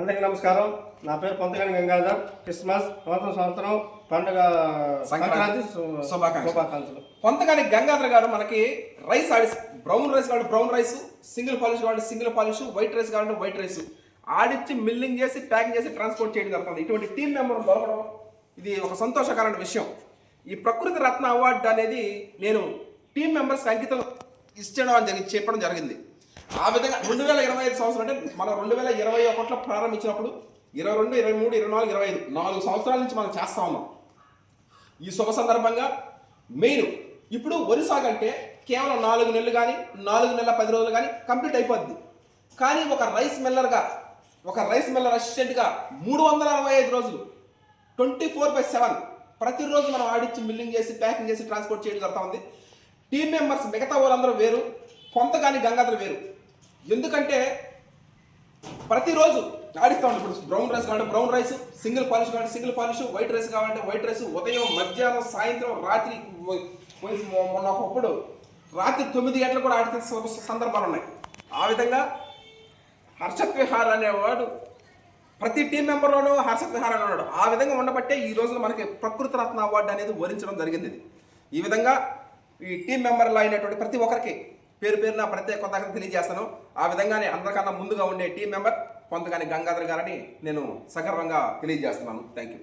అందరికీ నమస్కారం. నా పేరు పొంతగాని గంగాధర్. క్రిస్మస్ నూతన సంవత్సరం పండుగ సంక్రాంతి శుభాకాంక్షలు. పొంతగాని గంగాధర్ గారు మనకి రైస్ ఆడిస్, బ్రౌన్ రైస్ కావాలి బ్రౌన్ రైస్, సింగిల్ పాలిష్ కావాలి సింగిల్ పాలిష్, వైట్ రైస్ కావాలంటే వైట్ రైస్ ఆడిచ్చి మిల్లింగ్ చేసి ప్యాకింగ్ చేసి ట్రాన్స్పోర్ట్ చేయడం జరుగుతుంది. ఇటువంటి టీం మెంబర్ దొరకడం ఇది ఒక సంతోషకరమైన విషయం. ఈ ప్రకృతి రత్న అవార్డు అనేది నేను టీం మెంబర్స్కి అంకితం చెప్పడం జరిగింది. ఆ విధంగా 2025 సంవత్సరం అంటే మనం 2021లో ప్రారంభించినప్పుడు 22, 23, 24, 25 4 సంవత్సరాల నుంచి మనం చేస్తా ఉన్నాం. ఈ శుభ సందర్భంగా మెయిన్ ఇప్పుడు వరి సాగు అంటే కేవలం 4 నెలలు కానీ 4 నెలల 10 రోజులు కానీ కంప్లీట్ అయిపోద్ది. కానీ ఒక రైస్ మిల్లర్ అసిస్టెంట్గా 365 రోజులు 24/7 ప్రతిరోజు మనం ఆడిచ్చి మిల్లింగ్ చేసి ప్యాకింగ్ చేసి ట్రాన్స్పోర్ట్ చేయడం జరుగుతూ ఉంది. టీం మెంబర్స్ మిగతా వాళ్ళందరూ వేరు, పొంతగాని గంగాధర్ వేరు. ఎందుకంటే ప్రతిరోజు ఆడిస్తూ ఉంటాం. ఇప్పుడు బ్రౌన్ రైస్ కావాలంటే బ్రౌన్ రైస్, సింగిల్ పాలిష్ కావాలంటే సింగిల్ పాలిష్, వైట్ రైస్ కావాలంటే వైట్ రైస్, ఉదయం మధ్యాహ్నం సాయంత్రం రాత్రి మొన్న ఒకప్పుడు రాత్రి 9 గంటలు కూడా ఆడితే సందర్భాలు ఉన్నాయి. ఆ విధంగా హర్షత్ విహార్ అనేవాడు ప్రతి టీం మెంబర్లోనూ హర్షత్ విహార్ అనేవాడు. ఆ విధంగా ఉండబట్టే ఈ రోజున మనకి ప్రకృతి రత్న అవార్డు అనేది వరించడం జరిగింది. ఈ విధంగా ఈ టీం మెంబర్లో అయినటువంటి ప్రతి ఒక్కరికి పేరు పేరున ప్రత్యేక కృతజ్ఞతలు తెలియజేస్తాను. ఆ విధంగానే అందరికన్నా ముందుగా ఉండే టీం మెంబర్ పొంతగాని గంగాధర్ గారని నేను సగర్వంగా తెలియజేస్తున్నాను. Thank you.